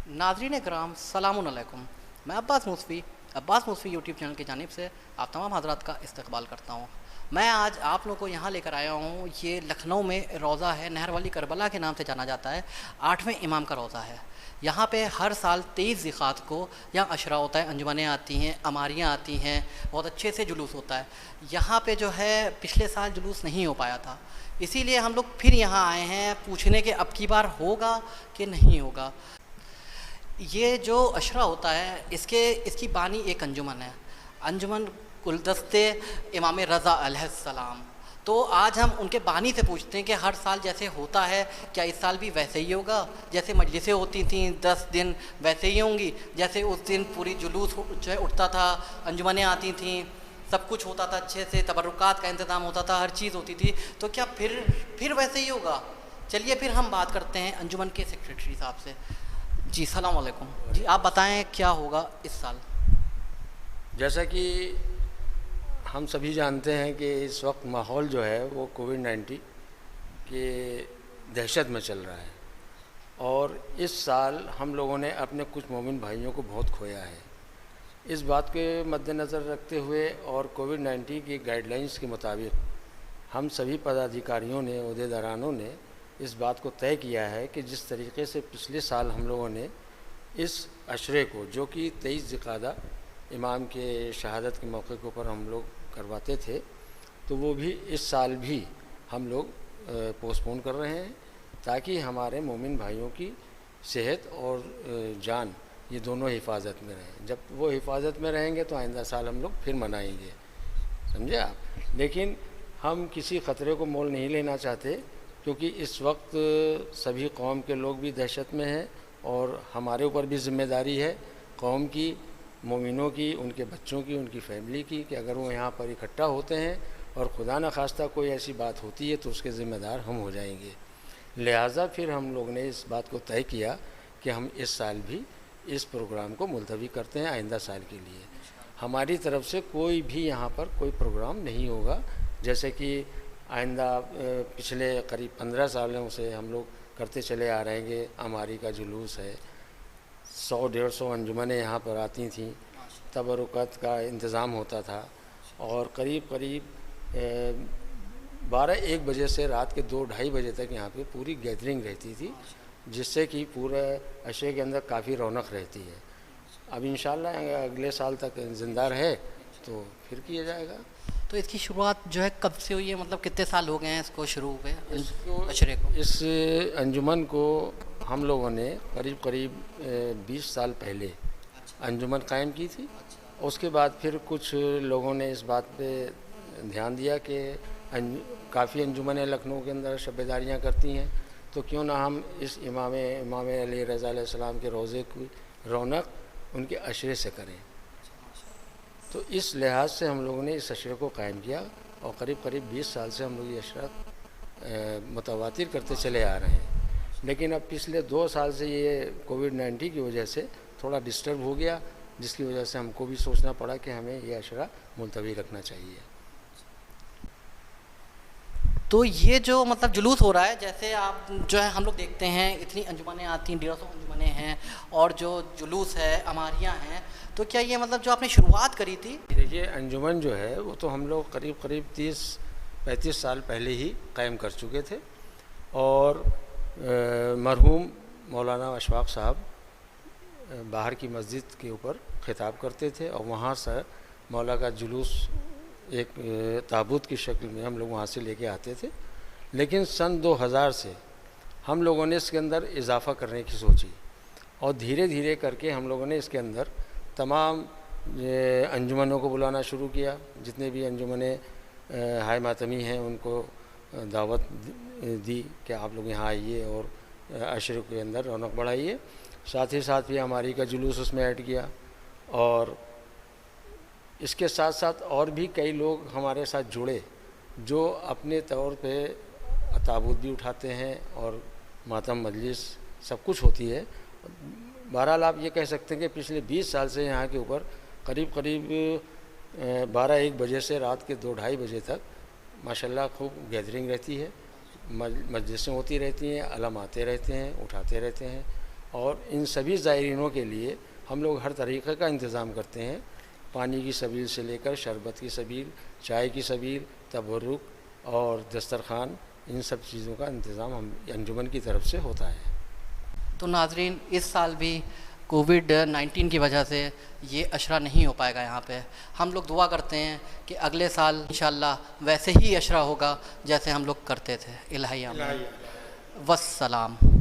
नाज़रीन कराम सलामुन अलैकुम। मैं अब्बास मूसवी यूट्यूब चैनल की जानिब से आप तमाम हज़रात का इस्तकबाल करता हूँ। मैं आज आप लोगों को यहाँ लेकर आया हूँ। ये लखनऊ में रोज़ा है, नहर वाली करबला के नाम से जाना जाता है। 8वें इमाम का रोज़ा है। यहाँ पे हर साल 23 ज़िक़ात को यहाँ अशरा होता है, अंजुमनें आती हैं, अमारियाँ आती हैं, बहुत अच्छे से जुलूस होता है। यहाँ पे जो है पिछले साल जुलूस नहीं हो पाया था, इसीलिए हम लोग फिर यहाँ आए हैं पूछने के अब की बार होगा कि नहीं होगा। ये जो अशरा होता है इसकी बानी एक अंजुमन है, अंजुमन गुलदस्ते इमाम रज़ा अलैहिस्सलाम। तो आज हम उनके बानी से पूछते हैं कि हर साल जैसे होता है क्या इस साल भी वैसे ही होगा, जैसे मजलिसें होती थीं 10 दिन वैसे ही होंगी, जैसे उस दिन पूरी जुलूस जो है उठता था, अंजुमनें आती थीं, सब कुछ होता था अच्छे से, तबरुकात का इंतज़ाम होता था, हर चीज़ होती थी, तो क्या फिर वैसे ही होगा? चलिए फिर हम बात करते हैं अंजुमन के सेक्रेटरी साहब से। जी सलाम वालेकुम जी, आप बताएं क्या होगा इस साल? जैसा कि हम सभी जानते हैं कि इस वक्त माहौल जो है वो कोविड-19 के दहशत में चल रहा है और इस साल हम लोगों ने अपने कुछ मोमिन भाइयों को बहुत खोया है। इस बात के मद्देनज़र रखते हुए और कोविड-19 की गाइडलाइंस के मुताबिक हम सभी पदाधिकारियों ने, ओहदेदारानों ने इस बात को तय किया है कि जिस तरीके से पिछले साल हम लोगों ने इस अशरे को, जो कि 23 ज़िक़ादा इमाम के शहादत के मौके के ऊपर हम लोग करवाते थे, तो वो भी इस साल भी हम लोग पोस्टपोन कर रहे हैं ताकि हमारे मोमिन भाइयों की सेहत और जान ये दोनों हिफाजत में रहें। जब वो हिफाजत में रहेंगे तो आइंदा साल हम लोग फिर मनाएंगे, समझे आप। लेकिन हम किसी ख़तरे को मोल नहीं लेना चाहते क्योंकि इस वक्त सभी कौम के लोग भी दहशत में हैं और हमारे ऊपर भी ज़िम्मेदारी है कौम की, मोमिनों की, उनके बच्चों की, उनकी फैमिली की, कि अगर वो यहाँ पर इकट्ठा होते हैं और खुदा न खास्ता कोई ऐसी बात होती है तो उसके ज़िम्मेदार हम हो जाएंगे। लिहाजा फिर हम लोग ने इस बात को तय किया कि हम इस साल भी इस प्रोग्राम को मुलतवी करते हैं आइंदा साल के लिए। हमारी तरफ से कोई भी यहाँ पर कोई प्रोग्राम नहीं होगा। जैसे कि आइंदा पिछले करीब 15 सालों से हम लोग करते चले आ रहे हैं। अमारी का जुलूस है, 100-150 अंजुमनें यहाँ पर आती थीं, तबरुकत का इंतज़ाम होता था और करीब 12-1 बजे से रात के 2-2:30 बजे तक यहाँ पे पूरी गैदरिंग रहती थी, जिससे कि पूरे अशरे के अंदर काफ़ी रौनक रहती है। अब इंशाल्लाह अगले साल तक ज़िंदा रहे तो फिर किया जाएगा। तो इसकी शुरुआत जो है कब से हुई है, मतलब कितने साल हो गए हैं इसको शुरू हुए अशरे को? इस अंजुमन को हम लोगों ने करीब 20 साल पहले अंजुमन कायम की थी। उसके बाद फिर कुछ लोगों ने इस बात पे ध्यान दिया कि काफ़ी अंजुमनें लखनऊ के अंदर शबेदारियाँ करती हैं, तो क्यों ना हम इस इमाम अली रज़ा अलैहिस्सलाम के रोज़े की रौनक उनके अशरे से करें। तो इस लिहाज से हम लोगों ने इस अशरे को कायम किया और करीब 20 साल से हम लोग ये अशरा मुतवातिर करते चले आ रहे हैं। लेकिन अब पिछले 2 साल से ये कोविड-19 की वजह से थोड़ा डिस्टर्ब हो गया, जिसकी वजह से हमको भी सोचना पड़ा कि हमें ये अशरा मुलतवी रखना चाहिए। तो ये जो मतलब जुलूस हो रहा है, जैसे आप जो है हम लोग देखते हैं इतनी अंजुमनें आती हैं, 150 अंजुमनें हैं और जो जुलूस है, अमारियाँ हैं, तो क्या ये मतलब जो आपने शुरुआत करी थी? देखिए, अंजुमन जो है वो तो हम लोग करीब 30-35 साल पहले ही कायम कर चुके थे और मरहूम मौलाना अशफाक साहब बाहर की मस्जिद के ऊपर खिताब करते थे और वहाँ से मौला का जुलूस एक ताबूत की शक्ल में हम लोग वहाँ से लेके आते थे। लेकिन सन 2000 से हम लोगों ने इसके अंदर इजाफ़ा करने की सोची और धीरे धीरे करके हम लोगों ने इसके अंदर तमाम अंजुमनों को बुलाना शुरू किया। जितने भी अंजुमनें हाय मातमी हैं उनको दावत दी कि आप लोग यहाँ आइए और अशरे के अंदर रौनक बढ़ाइए। साथ ही साथ भी हमारी का जुलूस उसमें ऐड किया और इसके साथ साथ और भी कई लोग हमारे साथ जुड़े जो अपने तौर पे ताबूत भी उठाते हैं और मातम मजलिस सब कुछ होती है। बहरहाल आप ये कह सकते हैं कि पिछले 20 साल से यहाँ के ऊपर करीब 12-1 बजे से रात के 2-2:30 बजे तक माशाल्लाह खूब गैदरिंग रहती है, मजलिसें होती रहती हैं, अलम आते रहते हैं, उठाते रहते हैं और इन सभी ज़ायरीनों के लिए हम लोग हर तरीक़े का इंतज़ाम करते हैं, पानी की सबील से लेकर शरबत की सबील, चाय की सबील, तबरुक और दस्तरखान, इन सब चीज़ों का इंतज़ाम हम अंजुमन की तरफ से होता है। तो नाजरीन, इस साल भी कोविड-19 की वजह से ये अशरा नहीं हो पाएगा यहाँ पे। हम लोग दुआ करते हैं कि अगले साल इंशाल्लाह वैसे ही अशरा होगा जैसे हम लोग करते थे। इलाही आमीन। वस्सलाम।